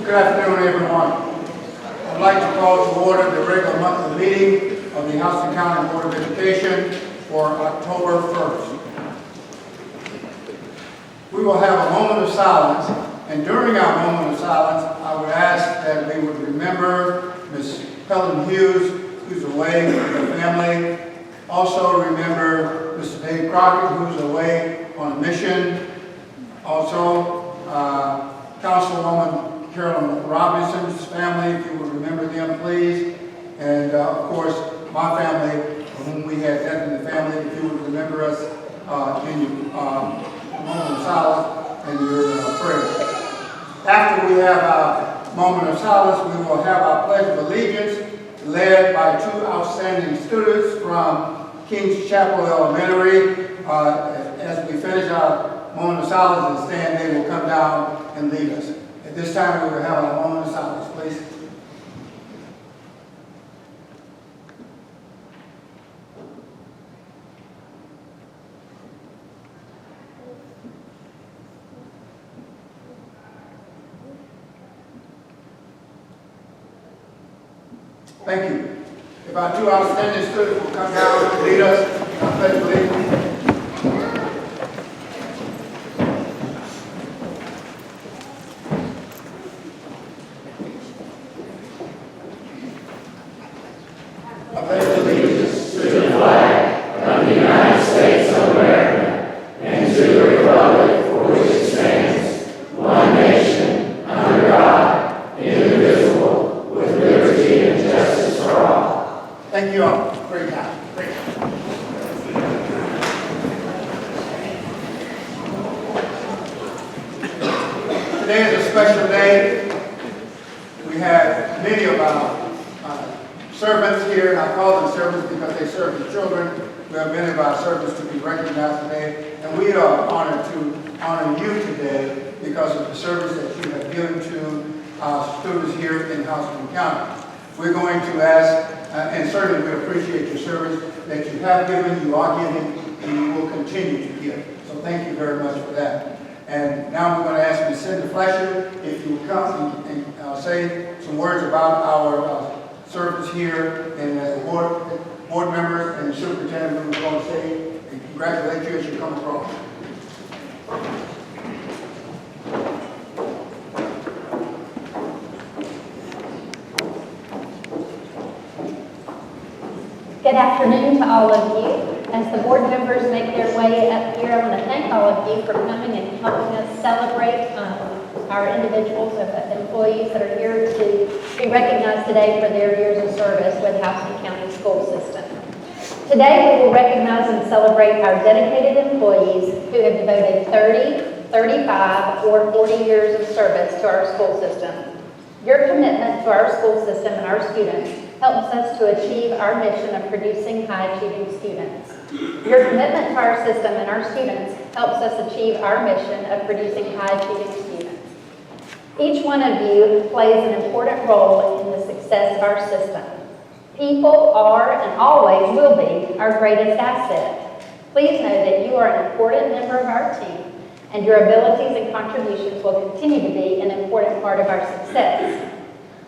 Good afternoon, everyone. I'd like to call to order the regular monthly meeting of the Houston County Board of Education for October 1st. We will have a moment of silence, and during our moment of silence, I would ask that we would remember Ms. Helen Hughes, who's away with her family. Also remember Mr. Dave Crockett, who's away on a mission. Also, Councilwoman Carolyn Robinson's family, if you would remember them, please. And of course, my family, for whom we had death in the family, if you would remember us in your moment of silence and your prayers. After we have our moment of silence, we will have our Pledge of Allegiance led by two outstanding students from King's Chapel Elementary. As we finish our moment of silence and stand, they will come down and lead us. At this time, we will have a moment of silence, please. Thank you. If our two outstanding students will come down and lead us in our Pledge of Allegiance. Thank you all. Great job. Great job. Today is a special day. We have many of our servants here, and I call them servants because they serve the children. We have many of our servants to be recognized today, and we are honored to honor you today because of the service that you have given to our students here in Houston County. We're going to ask, and certainly we appreciate your service that you have given, you are giving, and you will continue to give. So thank you very much for that. And now we're going to ask Ms. Cindy Fletcher if you will come and say some words about our service here, and as a board members and the superintendent, we're going to say and congratulate you as you come across. Good afternoon to all of you. As the board members make their way up here, I want to thank all of you for coming and helping us celebrate our individuals, employees that are here to be recognized today for their years of service with Houston County School System. Today we will recognize and celebrate our dedicated employees who have devoted 30, 35, or 40 years of service to our school system. Your commitment to our school system and our students helps us to achieve our mission of producing high-achieving students. Your commitment to our system and our students helps us achieve our mission of producing high-achieving students. Each one of you plays an important role in the success of our system. People are and always will be our greatest asset. Please know that you are an important member of our team, and your abilities and contributions will continue to be an important part of our success.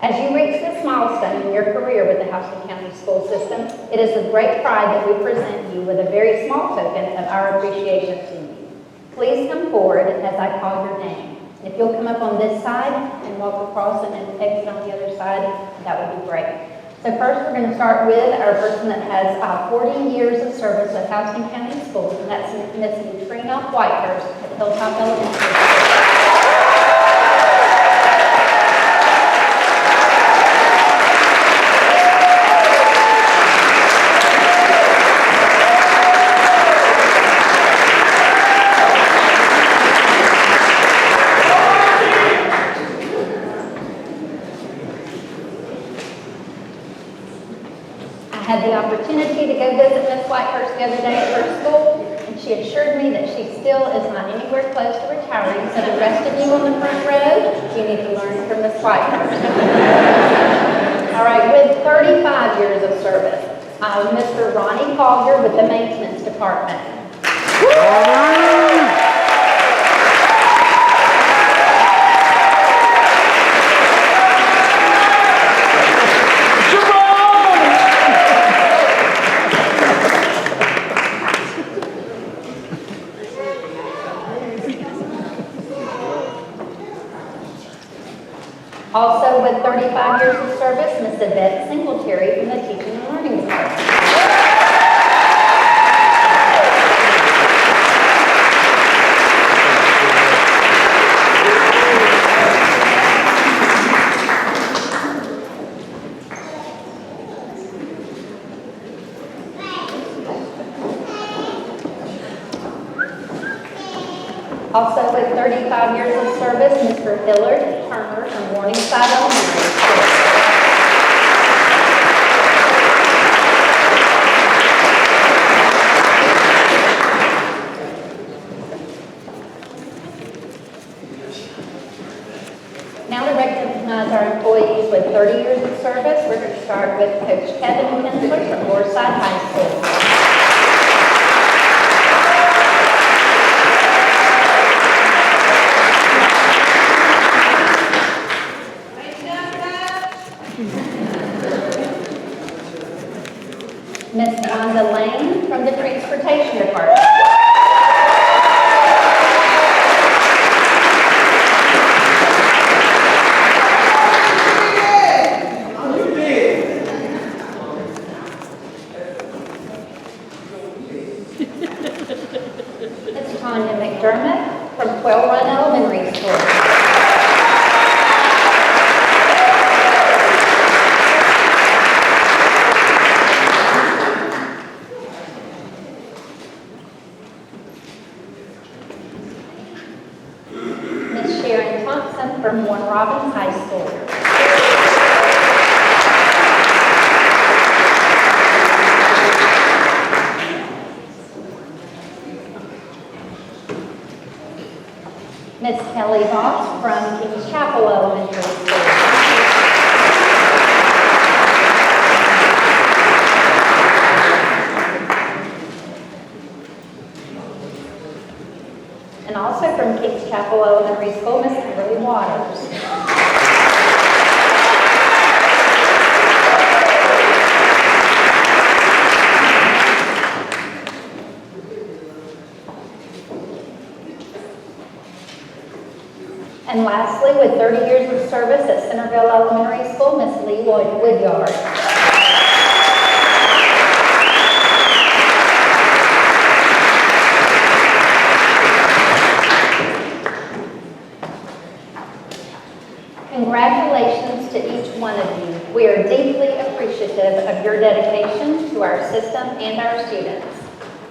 As you reach this milestone in your career with the Houston County School System, it is with great pride that we present you with a very small token of our appreciation to you. Please come forward as I call your name. If you'll come up on this side and walk across and then exit on the other side, that would be great. So first we're going to start with our person that has 40 years of service with Houston County Schools, and that's Ms. Neutrina Whitehurst at Hilltop Elementary. I had the opportunity to go visit Ms. Whitehurst the other day at her school, and she assured me that she still is not anywhere close to retiring, so the rest of you on the front row, you need to learn from Ms. Whitehurst. All right, with 35 years of service, Mr. Ronnie Collier with the Maintenance Department. Also, with 35 years of service, Ms. Yvette Singletary from the Teaching and Learning Department. Also, with 35 years of service, Mr. Hillard Turner from Morningside Elementary School. Now to recognize our employees with 30 years of service, we're going to start with Coach Kevin Kinsler from Moorside High School. Miss Wanda Lane from the Transportation Department. Miss Tanya McDermott from Quail Run Elementary School. From Warren Robins High School. Miss Kelly Voss from Kings Chapel Elementary School. And also from Kings Chapel Elementary School, Miss Kimberly Waters. And lastly, with 30 years of service at Centerville Elementary School, Miss Lee Woodyard. Congratulations to each one of you. We are deeply appreciative of your dedication to our system and our students.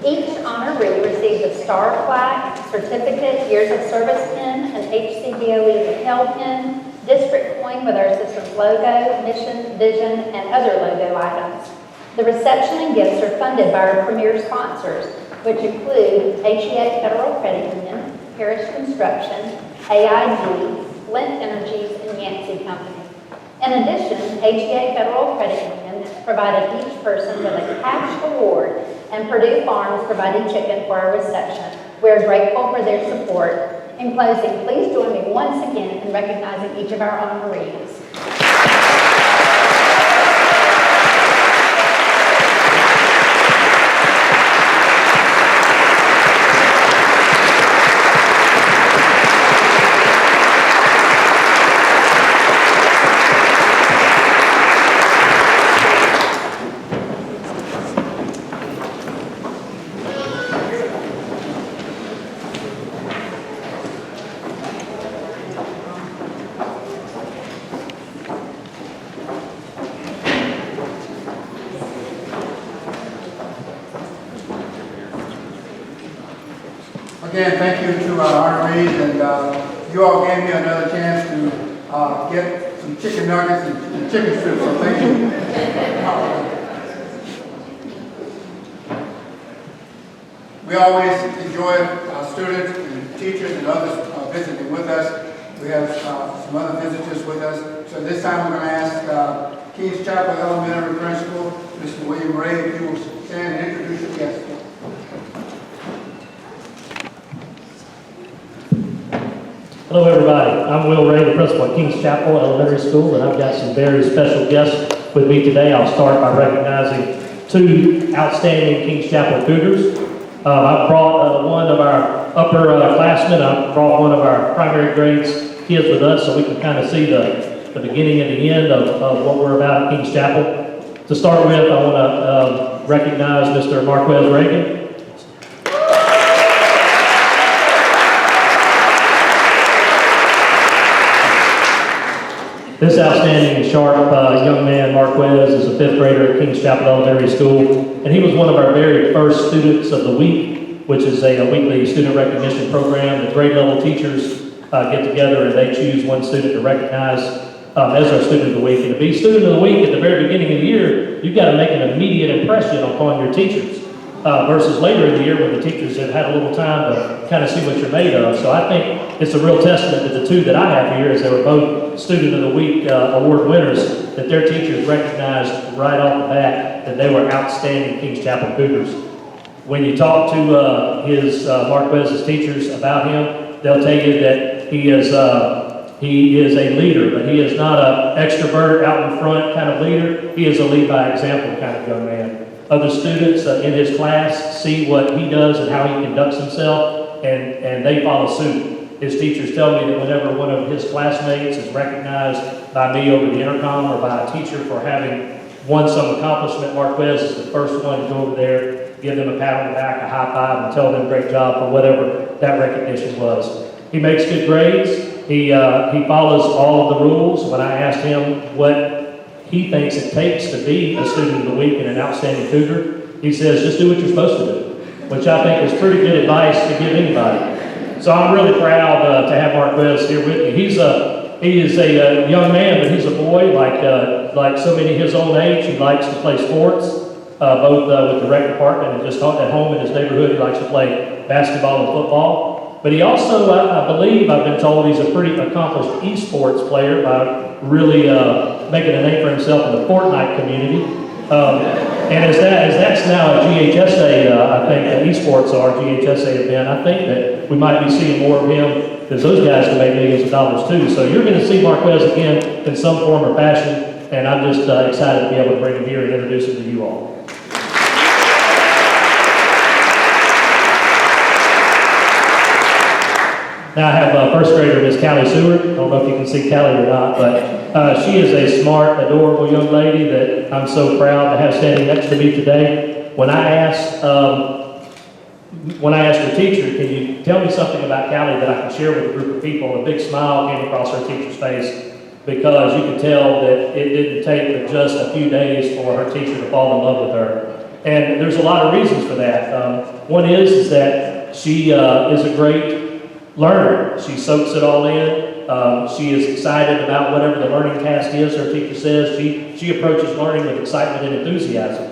Each honoree received a star plaque, certificate, years of service pin, an HCBOE lapel pin, district coin with our system's logo, mission, vision, and other logo items. The reception and gifts are funded by our premier sponsors, which include HEA Federal Credit Union, Parish Construction, AIG, Flint Energies, and Yancey Company. In addition, HEA Federal Credit Union provided each person with a cash award, and Purdue Farms provided chicken for our reception. We are grateful for their support. In closing, please join me once again in recognizing each of our honorees. Again, thank you to our honorees, and you all gave me another chance to get some chicken nuggets and chicken strips, so thank you. We always enjoy students and teachers and others visiting with us. We have some other visitors with us. So this time we're going to ask Kings Chapel Elementary Principal, Mr. William Ray, if you will stand and introduce your guests. Hello everybody, I'm Will Ray, the principal at Kings Chapel Elementary School, and I've got some very special guests with me today. I'll start by recognizing two outstanding Kings Chapel Cougars. I brought one of our upperclassmen, I brought one of our primary grades kids with us so we can kind of see the the beginning and the end of what we're about at Kings Chapel. To start with, I want to recognize Mr. Marquez Reagan. This outstanding and sharp young man, Marquez, is a 5th grader at Kings Chapel Elementary School, and he was one of our very first students of the week, which is a weekly student recognition program. The grade level teachers get together and they choose one student to recognize as our student of the week. And to be student of the week at the very beginning of the year, you've got to make an immediate impression upon your teachers. Versus later in the year when the teachers have had a little time to kind of see what you're made of. So I think it's a real testament to the two that I have here, as they were both Student of the Week award winners, that their teachers recognized right off the bat that they were outstanding Kings Chapel Cougars. When you talk to Marquez's teachers about him, they'll tell you that he is a leader, but he is not an extrovert, out in front kind of leader. He is a lead by example kind of young man. Other students in his class see what he does and how he conducts himself, and they follow suit. His teachers tell me that whenever one of his classmates is recognized by me over the intercom or by a teacher for having won some accomplishment, Marquez is the first one to go over there, give them a pat on the back, a high five, and tell them great job for whatever that recognition was. He makes good grades. He follows all of the rules. When I asked him what he thinks it takes to be a student of the week and an outstanding Cougar, he says, just do what you're supposed to do, which I think is pretty good advice to give anybody. So I'm really proud to have Marquez here with me. He is a young man, but he's a boy like so many his own age. He likes to play sports, both with the rec department and just at home in his neighborhood. He likes to play basketball and football. But he also, I believe, I've been told he's a pretty accomplished esports player by really making a name for himself in the Fortnite community. And as that's now a GHSA, I think that esports are GHSA event, I think that we might be seeing more of him, because those guys can make millions of dollars too. So you're going to see Marquez again in some form or fashion, and I'm just excited to be able to bring him here and introduce him to you all. Now I have first grader Miss Callie Seward. I don't know if you can see Callie or not, but she is a smart, adorable young lady that I'm so proud to have standing next to me today. When I asked her teacher, can you tell me something about Callie that I can share with a group of people, a big smile came across her teacher's face, because you could tell that it didn't take but just a few days for her teacher to fall in love with her. And there's a lot of reasons for that. One is that she is a great learner. She soaks it all in. She is excited about whatever the learning task is her teacher says. She approaches learning with excitement and enthusiasm.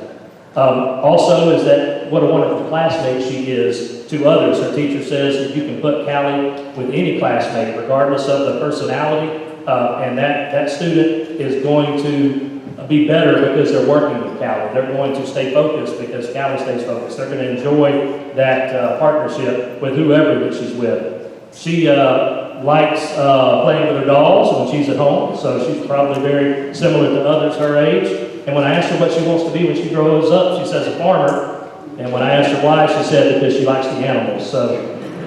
Also is that what a wonderful classmate she is to others. Her teacher says that you can put Callie with any classmate, regardless of the personality, and that student is going to be better because they're working with Callie. They're going to stay focused because Callie stays focused. They're going to enjoy that partnership with whoever that she's with. She likes playing with her dolls when she's at home, so she's probably very similar to others her age. And when I asked her what she wants to be when she grows up, she says a farmer. And when I asked her why, she said because she likes the animals. So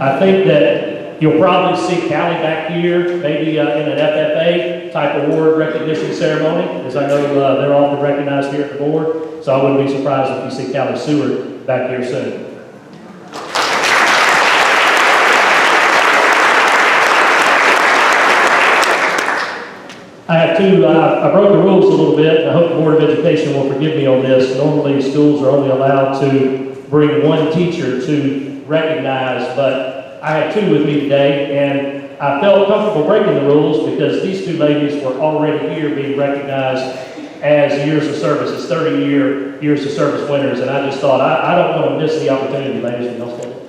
I think that you'll probably see Callie back here, maybe in an FFA type award recognition ceremony, as I know they're often recognized here at the board. So I wouldn't be surprised if you see Callie Seward back here soon. I have two, I broke the rules a little bit. I hope the Board of Education will forgive me on this. Normally, schools are only allowed to bring one teacher to recognize, but I have two with me today, and I felt comfortable breaking the rules because these two ladies were already here being recognized as years of service, as 30-year years of service winners, and I just thought, I don't want to miss the opportunity, ladies and gentlemen.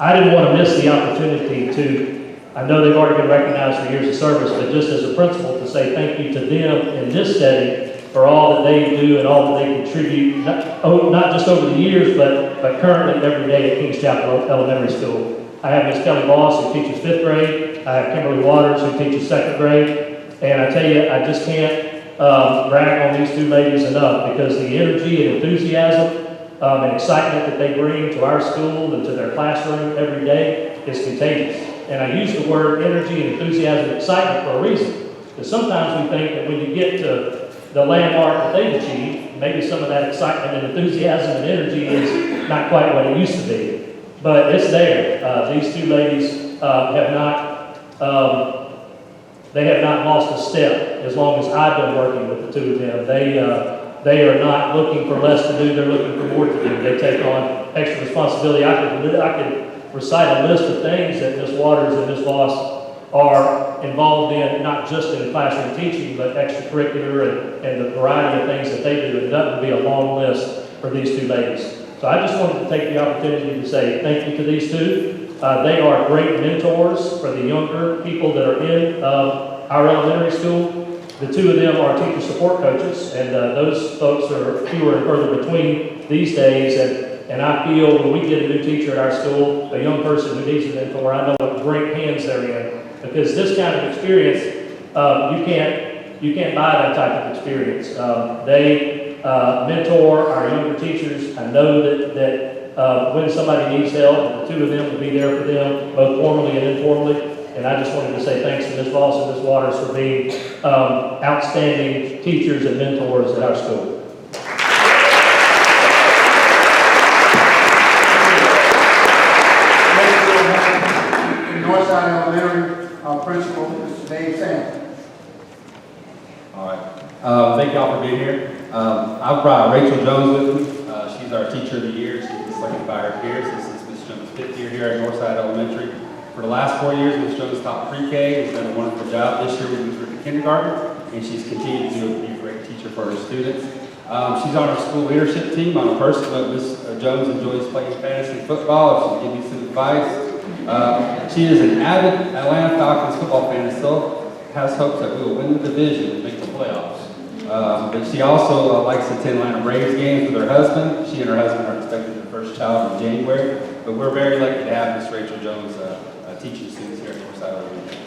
I didn't want to miss the opportunity to, I know they've already been recognized for years of service, but just as a principle to say thank you to them in this setting for all that they do and all that they contribute, not just over the years, but currently every day at Kings Chapel Elementary School. I have Miss Kelly Boss, who teaches 5th grade. I have Kimberly Waters, who teaches 2nd grade. And I tell you, I just can't brag on these two ladies enough because the energy and enthusiasm and excitement that they bring to our school and to their classroom every day is contagious. And I use the word energy and enthusiasm and excitement for a reason. Because sometimes we think that when you get to the landmark that they've achieved, maybe some of that excitement and enthusiasm and energy is not quite what it used to be. But it's there. These two ladies have not lost a step as long as I've been working with the two of them. They are not looking for less to do, they're looking for more to do. They take on extra responsibility. I could recite a list of things that Ms. Waters and Ms. Voss are involved in, not just in classroom teaching, but extracurricular and the variety of things that they do. And that would be a long list for these two ladies. So I just wanted to take the opportunity to say thank you to these two. They are great mentors for the younger people that are in our elementary school. The two of them are teacher support coaches, and those folks are fewer and further between these days. And I feel when we get a new teacher at our school, a young person who needs a mentor, I know what great hands they're in. Because this kind of experience, you can't buy that type of experience. They mentor our younger teachers. I know that when somebody needs help, the two of them will be there for them, both formally and informally. And I just wanted to say thanks to Ms. Voss and Ms. Waters for being outstanding teachers and mentors at our school. Northside Elementary Principal, Mr. Dave Sands. All right. Thank y'all for being here. I've brought Rachel Jones with me. She's our Teacher of the Year. She's selected by her peers. This is Ms. Jones' 5th year here at Northside Elementary. For the last 4 years, Ms. Jones taught pre-K. She's done a wonderful job. This year we moved her to kindergarten, and she's continued to be a great teacher for her students. She's on our school leadership team. On a personal note, Ms. Jones enjoys playing fantasy football. She'll give you some advice. She is an avid Atlanta Falcons football fan and still has hopes that we will win the division and make the playoffs. But she also likes to attend Atlanta Braves games with her husband. She and her husband are expecting their first child in January. But we're very lucky to have Ms. Rachel Jones teaching students here at Northside Elementary.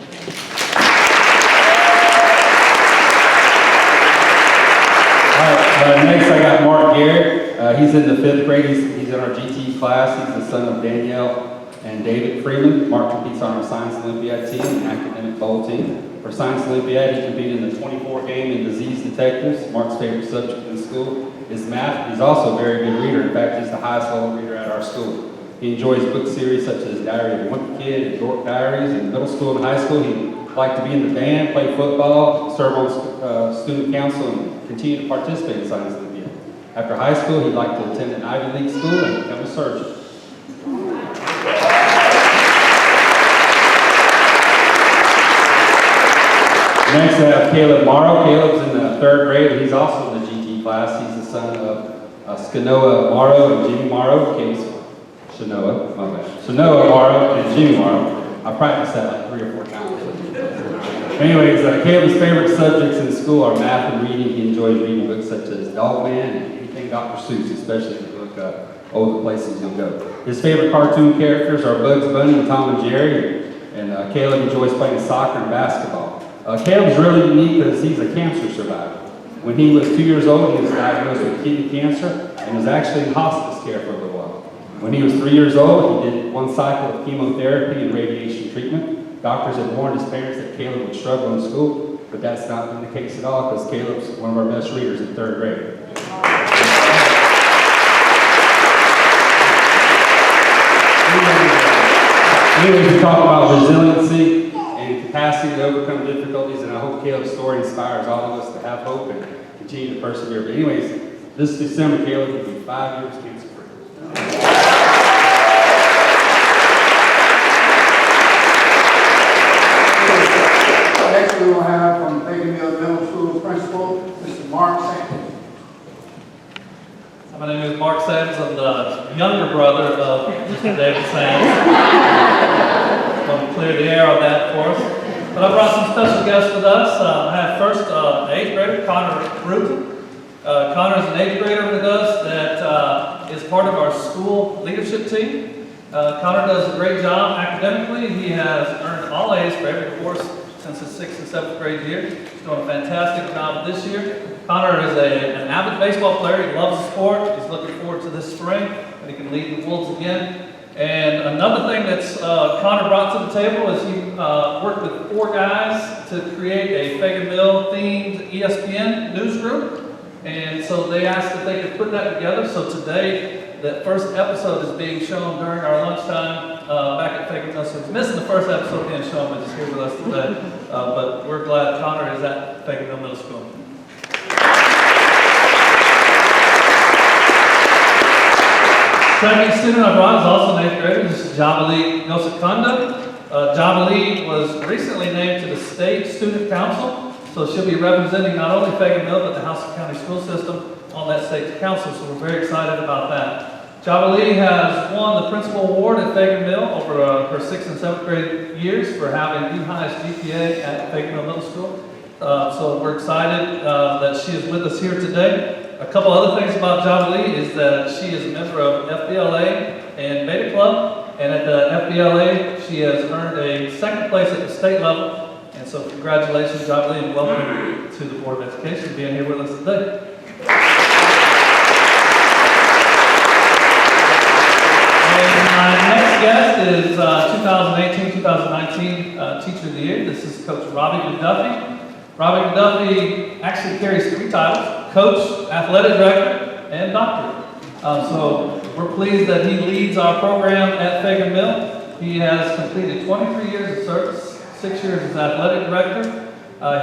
All right, next I got Mark Garrett. He's in the 5th grade. He's in our GT class. He's the son of Danielle and David Freeman. Mark competes on our Science Olympiad team and Academic Bowl team. For Science Olympiad, he competed in the 24 game in Disease Detectives. Mark's favorite subject in school is math. He's also a very good reader. In fact, he's the highest level reader at our school. He enjoys book series such as Diary of a Wimpy Kid and Dork Diaries. In middle school and high school, he liked to be in the band, play football, serve on student council, and continue to participate in Science Olympiad. After high school, he'd like to attend an Ivy League school and become a surgeon. Next, I have Caleb Morrow. Caleb's in the 3rd grade, and he's also in the GT class. He's the son of Skanoa Morrow and Jimmy Morrow. Caleb's Shanoa, my bad. Shanoa Morrow and Jimmy Morrow. I practiced that like 3 or 4 times. Anyways, Caleb's favorite subjects in school are math and reading. He enjoys reading books such as Dogman and anything Dr. Seuss, especially if you look the places you'll go. His favorite cartoon characters are Bugs Bunny and Tom and Jerry, and Caleb enjoys playing soccer and basketball. Caleb's really unique because he's a cancer survivor. When he was 2 years old, he was diagnosed with kidney cancer and was actually in hospice care for a little while. When he was 3 years old, he did 1 cycle of chemotherapy and radiation treatment. Doctors had warned his parents that Caleb would struggle in school, but that's not been the case at all because Caleb's one of our best readers in 3rd grade. Anyways, we talk about resiliency and capacity to overcome difficulties, and I hope Caleb's story inspires all of us to have hope and continue to persevere. But anyways, this December, Caleb will be 5 years cancer-free. Next, we will have from Baker Mill Middle School Principal, Mr. Mark Sands. My name is Mark Sands. I'm the younger brother of Mr. David Sands. I'll clear the air on that for us. But I brought some special guests with us. I have first 8th grader, Connor Bruton. Connor is an 8th grader with us that is part of our school leadership team. Connor does a great job academically. He has earned all A's for every course since his 6th and 7th grade year. He's doing a fantastic job this year. Connor is an avid baseball player. He loves the sport. He's looking forward to this spring when he can lead the Wolves again. And another thing that's Connor brought to the table is he worked with 4 guys to create a Fayetteville themed ESPN newsroom. And so they asked if they could put that together. So today, that first episode is being shown during our lunchtime back at Fayetteville. So he's missing the first episode being shown, but he's here with us today. But we're glad Connor is at Fayetteville Middle School. Second student I brought is also an 8th grader. This is Jabali Nosakanda. Jabali was recently named to the State Student Council, so she'll be representing not only Fayetteville but the Houston County School System on that state council, so we're very excited about that. Jabali has won the Principal Award at Fayetteville over her 6th and 7th grade years for having the highest GPA at Fayetteville Middle School. So we're excited that she is with us here today. A couple other things about Jabali is that she is a member of FBLA and Beta Club, and at the FBLA she has earned a 2nd place at the state level. And so congratulations, Jabali, and welcome to the Board of Education for being here with us today. And my next guest is 2018-2019 Teacher of the Year. This is Coach Robbie McDuffie. Robbie McDuffie actually carries 3 titles: Coach, Athletic Director, and Doctor. So we're pleased that he leads our program at Fayetteville. He has completed 23 years of service, 6 years as Athletic Director.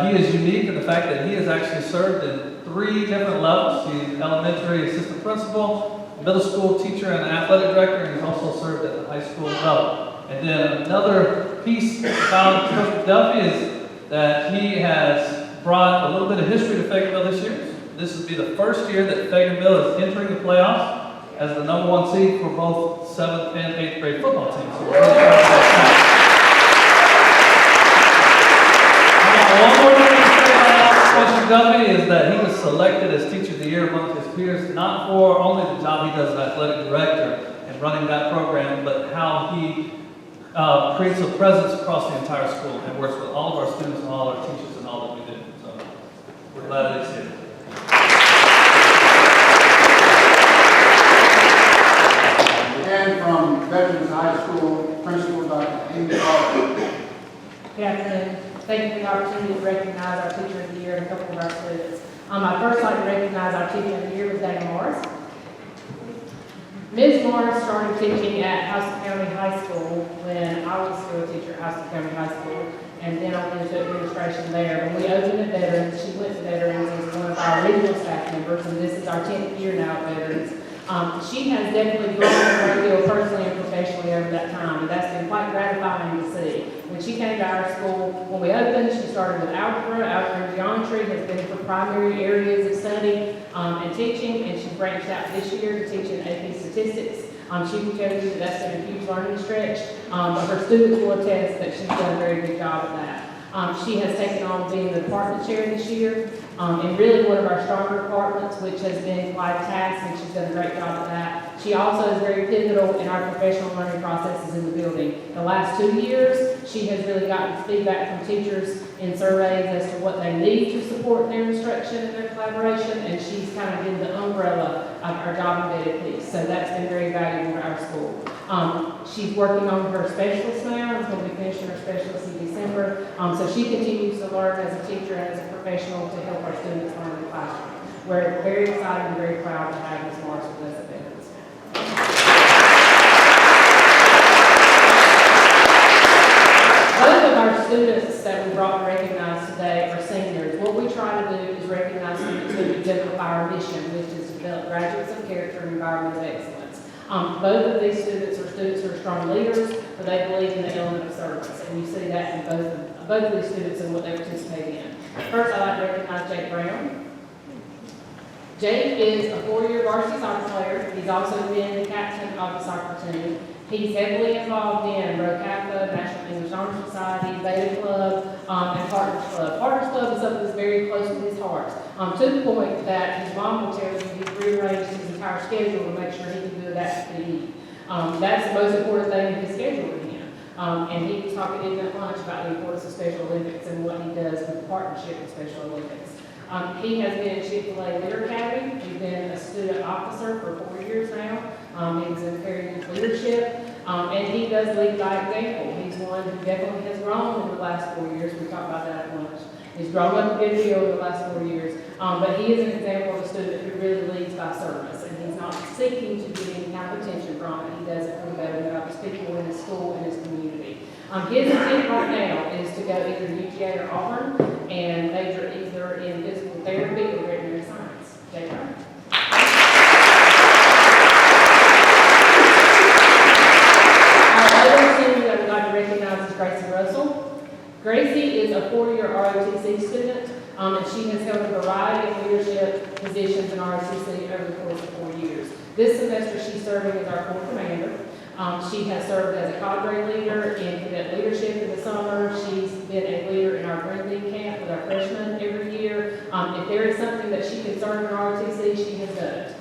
He is unique in the fact that he has actually served in 3 different levels. He's elementary assistant principal, middle school teacher, and athletic director, and he's also served at the high school level. And then another piece about Coach McDuffie is that he has brought a little bit of history to Fayetteville this year. This will be the first year that Fayetteville is entering the playoffs as the #1 seed for both 7th and 8th grade football teams. So we're really proud about that. One more thing to say about Coach McDuffie is that he was selected as Teacher of the Year among his peers, not for only the job he does as athletic director and running that program, but how he creates a presence across the entire school and works with all of our students and all our teachers and all that we do. So we're glad that he's here. And from Veterans High School, Principal Dr. Amy Carter. Good afternoon. Thank you for the opportunity to recognize our Teacher of the Year and a couple of our students. I'd first like to recognize our Teacher of the Year was Dana Morris. Ms. Morris started teaching at Houston County High School when I was still a teacher at Houston County High School, and then I went into administration there. When we opened at Veterans, she went to Veterans as one of our regional staff members, and this is our 10th year now at Veterans. She has definitely grown a great deal personally and professionally over that time, and that's been quite gratifying to see. When she came to our school, when we opened, she started with algebra and geometry, has been her primary areas of study and teaching, and she branched out this year to teach in AP statistics. She can tell you that that's been a huge learning stretch, but her students will attest that she's done a very good job at that. She has taken on being the department chair this year, and really one of our stronger departments, which has been quite a task, and she's done a great job at that. She also is very pivotal in our professional learning processes in the building. The last 2 years, she has really gotten feedback from teachers in surveys as to what they need to support their instruction and their collaboration, and she's kind of been the umbrella of our job embedded piece. So that's been very valuable for our school. She's working on her specialist now, and is going to be finishing her specialist in December. So she continues to learn as a teacher and as a professional to help our students learn in the classroom. We're very excited and very proud to have Ms. Morris with us at Veterans. Both of our students that we brought to recognize today are seniors. What we try to do is recognize students who exemplify our mission, which is to develop graduates of character and environmental excellence. Both of these students are strong leaders, but they believe in the element of service, and you see that in both of these students and what they participate in. First, I'd like to recognize Jake Brown. Jake is a 4-year varsity soccer player. He's also been the captain of the soccer team. He's heavily involved in Rho Kappa, National English Honor Society, Beta Club, and Partners Club. Partners Club is something that's very close to his heart, to the point that his mom will tell you he's rearranged his entire schedule to make sure he can do that for PE. That's the most important thing in his schedule for him. And he was talking in at lunch about the importance of Special Olympics and what he does with the partnership with Special Olympics. He has been at Chick-fil-A Leader Academy. He's been a student officer for 4 years now. He's in Career Youth Leadership. And he does lead by example. He's one who definitely has grown in the last 4 years. We talked about that at lunch. He's grown up a good deal over the last 4 years. But he is an example of a student who really leads by service. And he's not seeking to get any kind of attention from it. He does it for the betterment of his people in his school and his community. His intent right now is to go either UGA or Auburn and major either in physical therapy or veterinary science. Jay Brown. Our other student that I would like to recognize is Gracie Russell. Gracie is a 4-year ROTC student, and she has held a variety of leadership positions in ROTC over the course of 4 years. This semester, she's serving as our Corps Commander. She has served as a cadre leader in cadet leadership in the summer. She's been a leader in our Green League camp with our freshmen every year. If there is something that she can serve in ROTC, she has done it.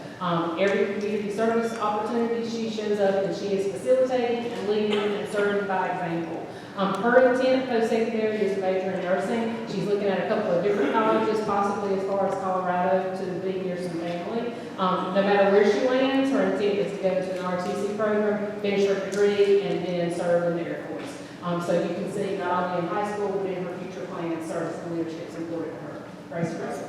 Every community service opportunity she shows up and she is facilitating and leading and serving by example. Her intent post-secondary is to major in nursing. She's looking at a couple of different colleges, possibly as far as Colorado, to be near some family. No matter where she lands, her intent is to go to an RTC program, finish her degree, and then serve in the Air Force. So you can see not only in high school, but in her future plans, service and leadership is important to her. Grace Russell.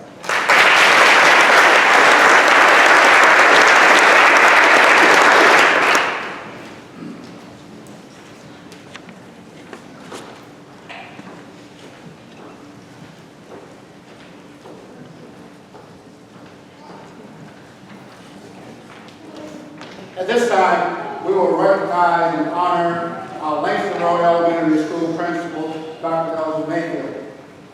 At this time, we will recognize and honor our Langston Road Elementary School principal, Dr. Elza Mayfield.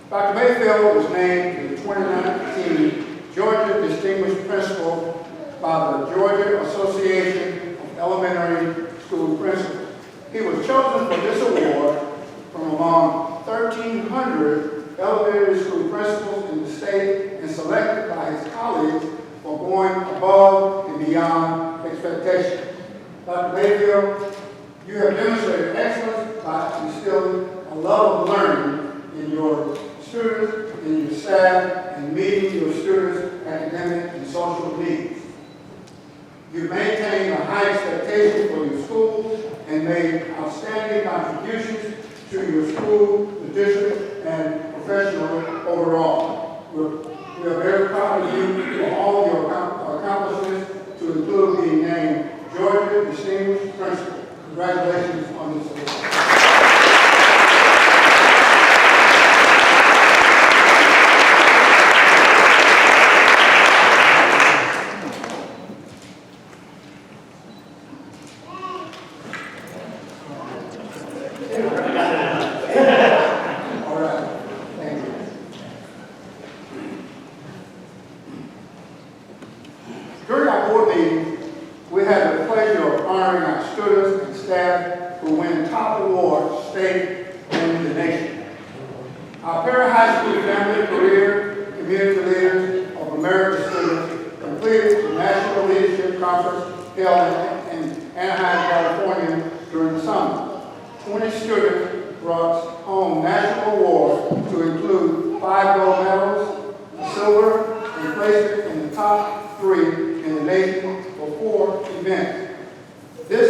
Dr. Mayfield was named the 2019 Georgia Distinguished Principal by the Georgia Association of Elementary School Principals. He was chosen for this award from among 1,300 elementary school principals in the state and selected by his colleagues for going above and beyond expectations. Dr. Mayfield, you have demonstrated excellence by instilling a love of learning in your students, in your staff, and meeting your students' academic and social needs. You maintained a high expectation for your school and made outstanding contributions to your school, the district, and professionally overall. We are very proud of you for all your accomplishments, to include being named Georgia Distinguished Principal. Congratulations on this award. All right, thank you. During our board meeting, we had the pleasure of honoring our students and staff who win top awards, state and in the nation. Our para-high school family, career, community leaders of America students completed the National Leadership Conference held in Anaheim, California during the summer. 20 students brought home national awards to include 5 gold medals, a silver, and placed in the top 3 in the nation for 4 events. Their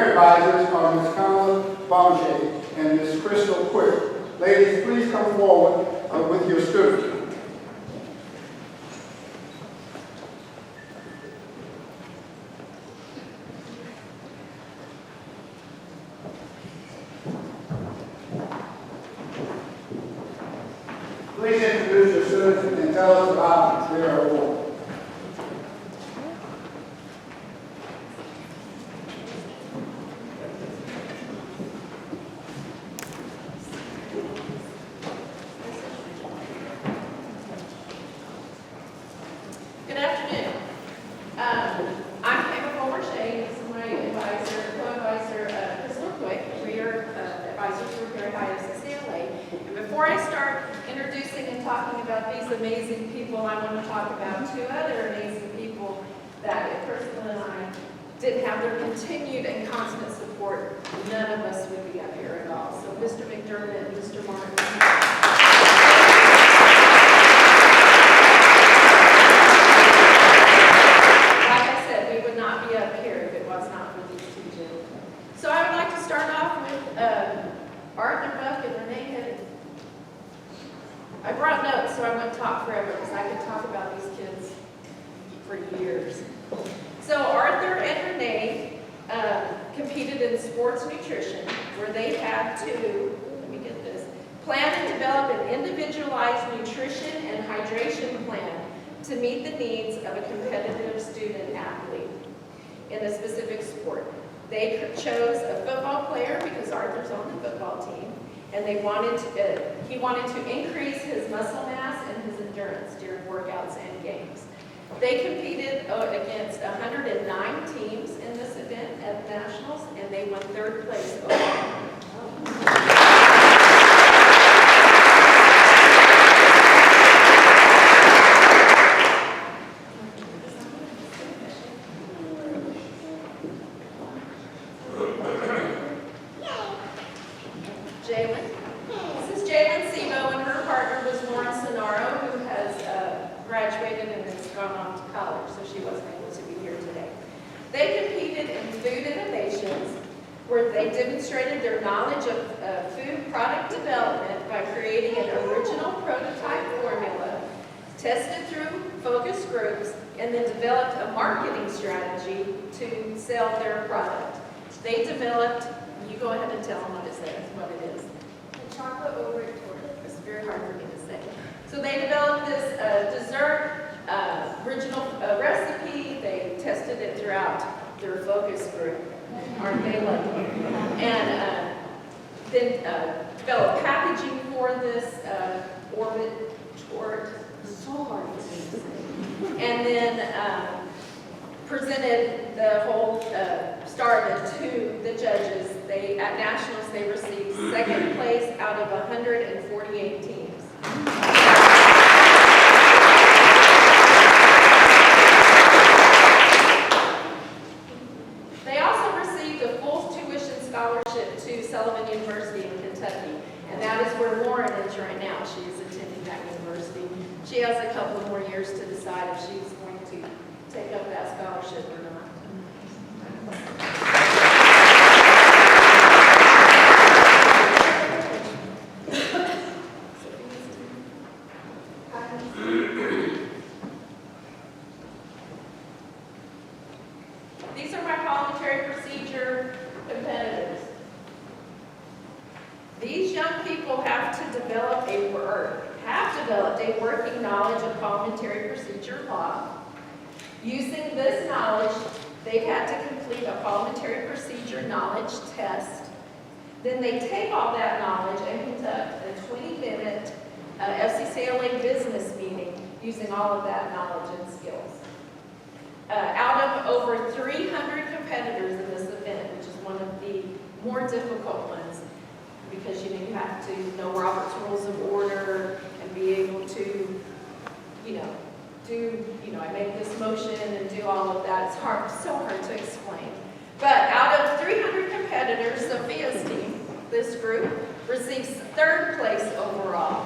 advisors are Ms. Kamala Baumshay and Ms. Crystal Quick. Ladies, please come forward with your students. Please introduce your students and tell us about their award. Good afternoon. I'm Kamala Baumshay. This is my advisor, co-advisor, Crystal Quick. We are advisors for Very High SCLA. And before I start introducing and talking about these amazing people, I want to talk about 2 other amazing people that if Crystal and I didn't have their continued and constant support, none of us would be up here at all. So Mr. McDermott and Mr. Martin. Like I said, we would not be up here if it was not I brought notes, so I wouldn't talk forever, because I could talk about these kids for years. So Arthur and Renee competed in sports nutrition, where they had to, let me get this, plan and develop an individualized nutrition and hydration plan to meet the needs of a competitive student athlete in a specific sport. They chose a football player because Arthur's on the football team, and he wanted to increase his muscle mass and his endurance during workouts and games. They competed against 109 teams in this event at Nationals, and they won 3rd place overall. Jalen. This is Jalen Sebo, and her partner was Lauren Sonaro, who has graduated and has gone on to college, so she wasn't able to be here today. They competed in food innovations, where they demonstrated their knowledge of food product development by creating an original prototype formula, tested through focus groups, and then developed a marketing strategy to sell their product. They developed, you go ahead and tell them what it is. The chocolate over torta. It's very hard for me to say. So they developed this dessert original recipe. They tested it throughout their focus group. Aren't they lucky? And then developed packaging for this orbit tort. It's so hard for me to say. And then presented the whole start of it to the judges. At Nationals, they received 2nd place out of 148 teams. They also received a full tuition scholarship to Sullivan University in Kentucky, and that is where Lauren is right now. She is attending that university. She has a couple more years to decide if she's going to take up that scholarship or not. These are my parliamentary procedure competitors. These young people have developed a working knowledge of parliamentary procedure law. Using this knowledge, they've had to complete a parliamentary procedure knowledge test. Then they take all that knowledge and conduct a 20-minute FCCLA business meeting using all of that knowledge and skills. Out of over 300 competitors in this event, which is one of the more difficult ones, because you have to know Robert's Rules of Order and be able to, I make this motion and do all of that. It's so hard to explain. But out of 300 competitors, Sophia's team, this group, receives 3rd place overall.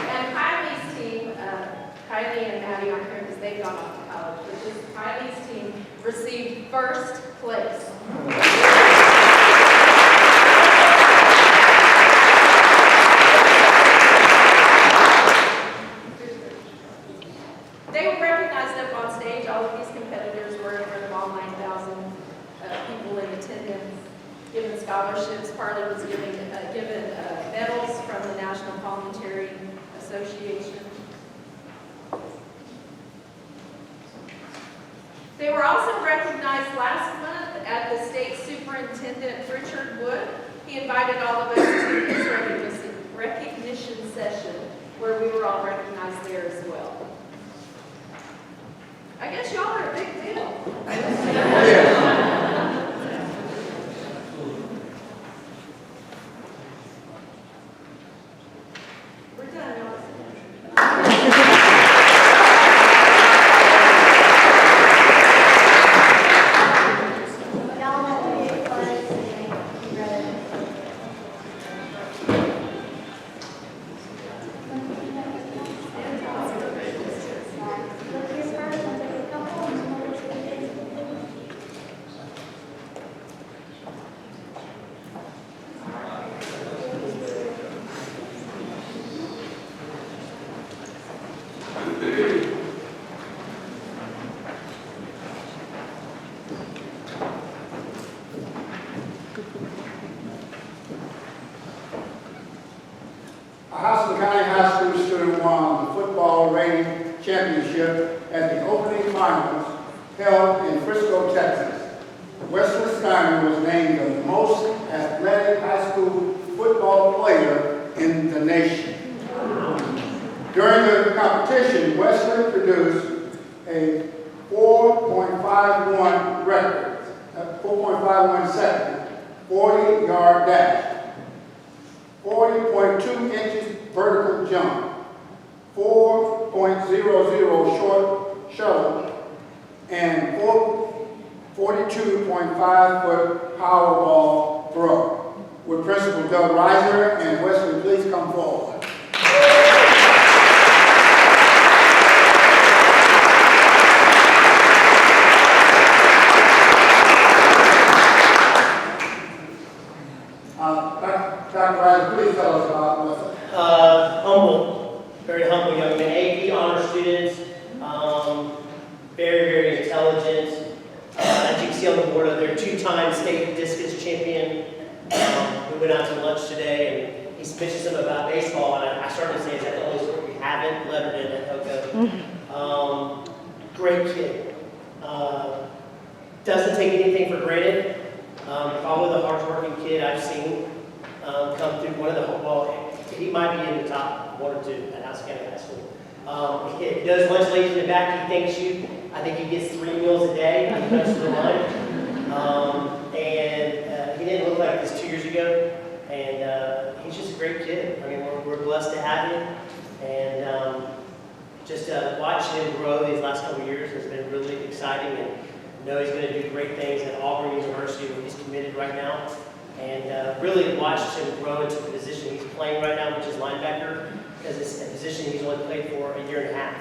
And Kylie's team, Kylie and Maddie aren't here because they've gone off to college, but this Kylie's team received 1st place. They were recognized up on stage. All of these competitors were in front of all 9,000 people in attendance, given scholarships. Partly was given medals from the National Parliamentary Association. They were also recognized last month at the State Superintendent Richard Wood. He invited all of us to his recognition session, where we were all recognized there as well. I guess y'all are a big deal. We're done, y'all. championship at the opening finals held in Frisco, Texas. Wesley Steiner was named the most athletic high school football player in the nation. During the competition, Wesley produced a 4.51 record, 4.51 second, 40-yard dash, 40.2 inches vertical jump, 4.00 short shuttle, and 42.5 foot Powerball throw. Would Principal Doug Reiser and Wesley please come forward? Dr. Reiser, please tell us about Wesley. Humble, very humble young man. AP honor students, very, very intelligent. As you can see on the board, they're two-time state discus champion. We went out to lunch today, and he mentioned something about baseball, and I started to say, is that the only sport we haven't lettered in at HOCO? Great kid. Doesn't take anything for granted. Probably the hardest working kid I've seen come through one of the, well, he might be in the top 1 or 2 at House County High School. He does lunch late in the back, he thanks you. I think he gets 3 meals a day, he goes to the lunch. He didn't look like this 2 years ago, and he's just a great kid. I mean, we're blessed to have him, and just watching him grow these last couple of years has been really exciting, and I know he's going to do great things at Auburn University, where he's committed right now, and really watched him grow into the position he's playing right now, which is linebacker, because it's a position he's only played for a year and a half.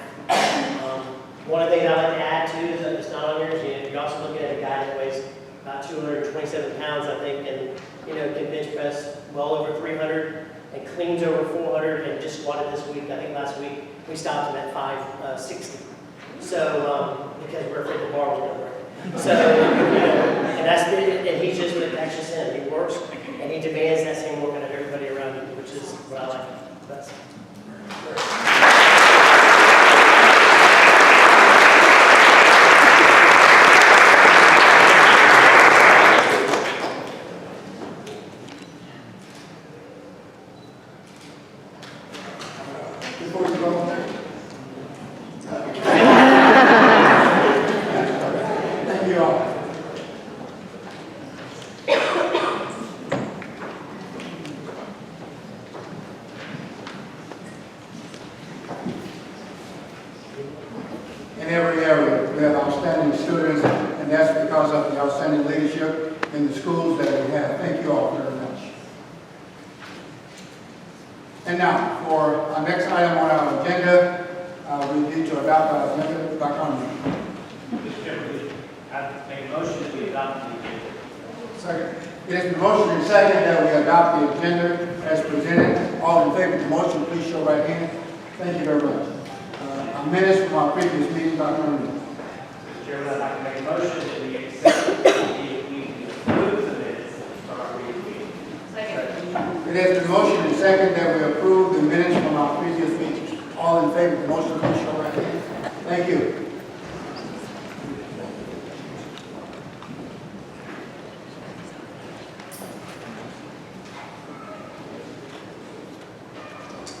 One of the things I like to add too is that it's not on yours. You're also looking at a guy that weighs about 227 pounds, I think, and can bench press well over 300 and cleans over 400 and just squatted this week. I think last week we stopped him at 560. So because we're afraid the bar was going to break. So and he's just with extra sin. He works and he demands that same work out of everybody around him, which is what I like best. Thank you all. In every area, we have outstanding students, and that's because of the outstanding leadership in the schools that we have. Thank you all very much. And now, for our next item on our agenda, we need to adopt our agenda. Dr. Arnold. Mr. Chairman, I make a motion that we adopt the agenda. Second. It has been motioned and seconded that we adopt the agenda as presented. All in favor of the motion, please show right hand. Thank you very much. Our minutes from our previous meeting, Dr. Arnold. Mr. Chairman, I'd like to make a motion that we accept we approve the minutes from our previous meeting. Second. It has been motioned and seconded that we approve the minutes from our previous meetings. All in favor of the motion, please show right hand. Thank you.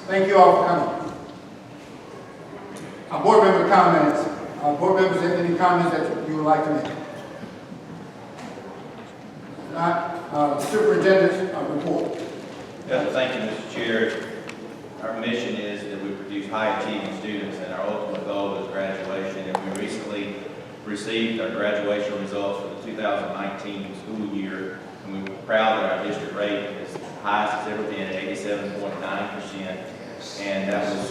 Thank you all for coming. Our board member comments. Our board members have any comments that you would like to make? If not, superintendent's report. Yeah, thank you, Mr. Chair. Our mission is that we produce high-achieving students, and our ultimate goal is graduation. And we recently received our graduation results for the 2019 school year, and we were proud that our district rate is the highest it's ever been at 87.9%, and that was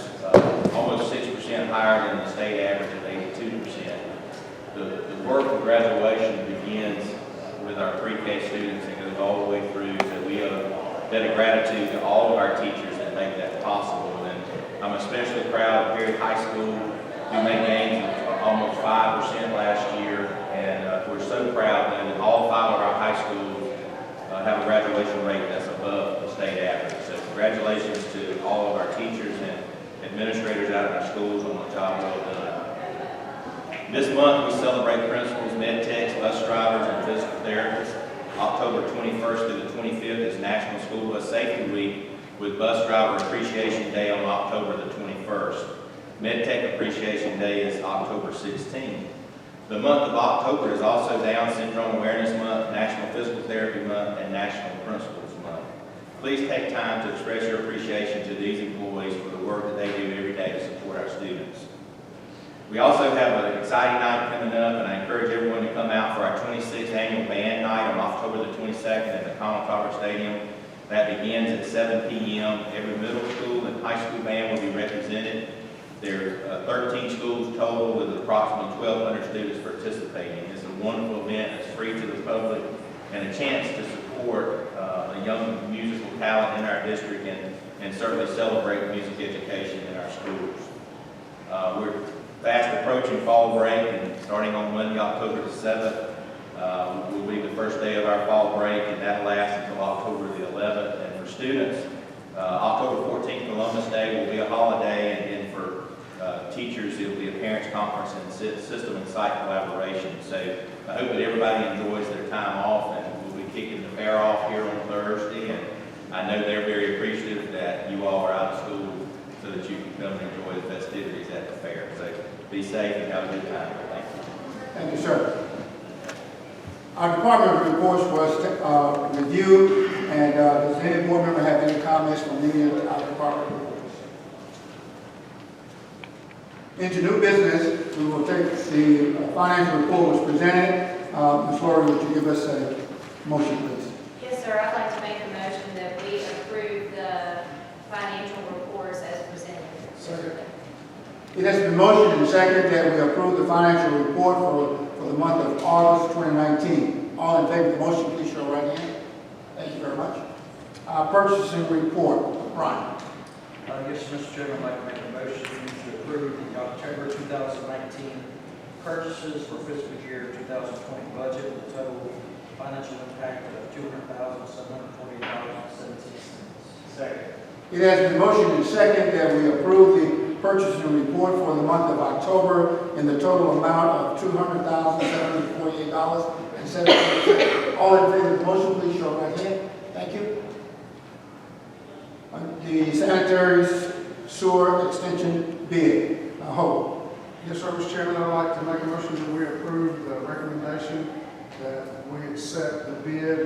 almost 6% higher than the state average of 82%. The work of graduation begins with our pre-K students and goes all the way through, so we owe a debt of gratitude to all of our teachers that make that possible. And I'm especially proud of Perry High School, who made gains of almost 5% last year, and we're so proud that all 5 of our high schools have a graduation rate that's above the state average. So congratulations to all of our teachers and administrators out of our schools on the job well done. This month, we celebrate principals, med techs, bus drivers, and physical therapists. October 21st through the 25th is National School Bus Safety Week, with Bus Driver Appreciation Day on October the 21st. Med Tech Appreciation Day is October 16th. The month of October is also Down Syndrome Awareness Month, National Physical Therapy Month, and National Principals Month. Please take time to express your appreciation to these employees for the work that they do every day to support our students. We also have an exciting night coming up, and I encourage everyone to come out for our 26th annual band night on October the 22nd at the Colin Colbert Stadium. That begins at 7 p.m. Every middle school and high school band will be represented. There are 13 schools total with approximately 1,200 students participating. It's a wonderful event. It's free to the public and a chance to support a young musical talent in our district and certainly celebrate music education in our schools. We're fast approaching fall break, and starting on Monday, October the 7th, will be the first day of our fall break, and that'll last until October the 11th. And for students, October 14th, Columbus Day, will be a holiday, and then for teachers, it will be a parents' conference and system and site collaboration. So I hope that everybody enjoys their time off, and we'll be kicking the fair off here on Thursday, and I know they're very appreciative that you all are out of school so that you can come and enjoy the festivities at the fair. So be safe and have a good time. Thank you. Thank you, sir. Our department reports was reviewed, and does any board member have any comments from any of our department reports? Into new business, we will take the financial report was presented. Ms. Lori, would you give us a motion, please? Yes, sir. I'd like to make a motion that we approve the financial reports as presented. Second. It has been motioned and seconded that we approve the financial report for the month of August 2019. All in favor of the motion, please show right hand. Thank you very much. Purchasing report, Brian. Yes, Mr. Chairman, I'd like to make a motion to approve the October 2019 purchases for fiscal year 2020 budget with a total financial impact of $200,748.17. Second. It has been motioned and seconded that we approve the purchasing report for the month of October in the total amount of $200,748.17. All in favor of the motion, please show right hand. Thank you. The sanitary sewer extension bid, Hope. Yes, sir, Mr. Chairman, I'd like to make a motion that we approve the recommendation that we accept the bid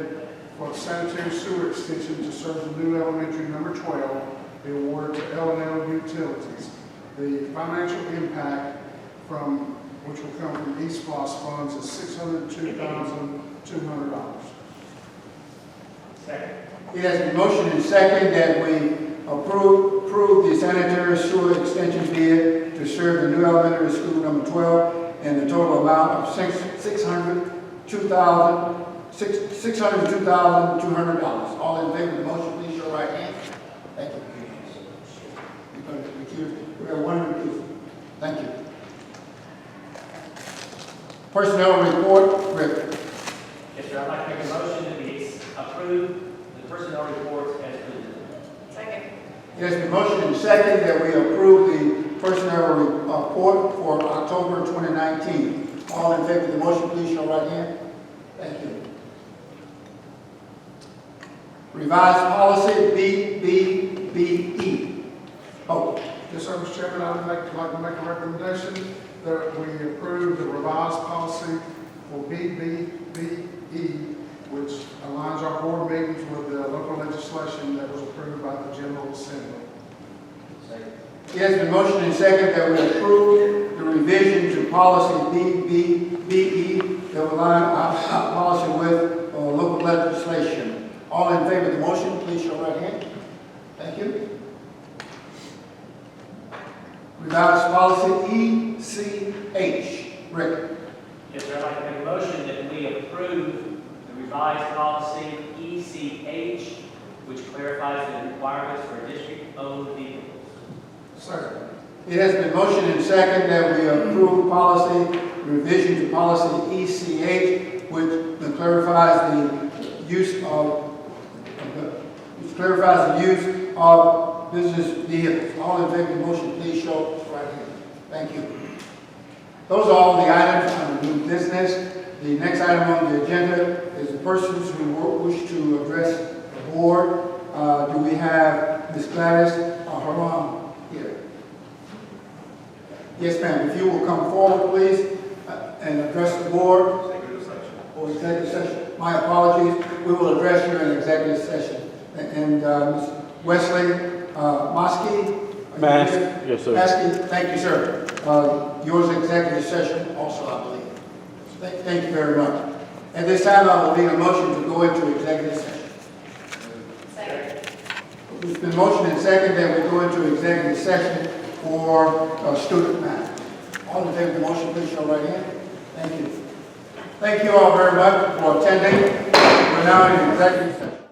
for the sanitary sewer extension to serve the new elementary number 12, be awarded to L&L Utilities. The financial impact from which will come from East Floss funds is $602,200. Second. It has been motioned and seconded that we approve the sanitary sewer extension bid to serve the new elementary school number 12 in the total amount of $602,200. All in favor of the motion, please show right hand. Thank you. You're going to recuse. We have one recuse. Thank you. Personnel report, Rick. Yes, sir, I'd like to make a motion that we approve the personnel reports as presented. Second. It has been motioned and seconded that we approve the personnel report for October 2019. All in favor of the motion, please show right hand. Thank you. Revised policy BBBE. Oh. Yes, sir, Mr. Chairman, I would like to make a recommendation that we approve the revised policy for BBBE, which aligns our board meetings with the local legislation that was approved by the General Assembly. Second. It has been motioned and seconded that we approve the revision to policy BBBE that will align our policy with local legislation. All in favor of the motion, please show right hand. Thank you. Revised policy ECH. Rick. Yes, sir, I'd like to make a motion that we approve the revised policy ECH, which clarifies the requirements for district-owned vehicles. Second. It has been motioned and seconded that we approve policy revision to policy ECH, which clarifies the use of business vehicles. All in favor of the motion, please show right here. Thank you. Those are all the items on the new business. The next item on the agenda is the persons who wish to address the board. Do we have Ms. Gladys Haram here? Yes, ma'am. If you will come forward, please, and address the board. Or executive session. My apologies. We will address you in executive session. And Ms. Wesley Mosky? Yes, sir. Maskey, thank you, sir. Yours executive session also, I believe. Thank you very much. At this time, I will need a motion to go into executive session. Second. It's been motioned and seconded that we go into executive session for student matters. All in favor of the motion, please show right hand. Thank you. Thank you all very much for attending. We're now in executive session.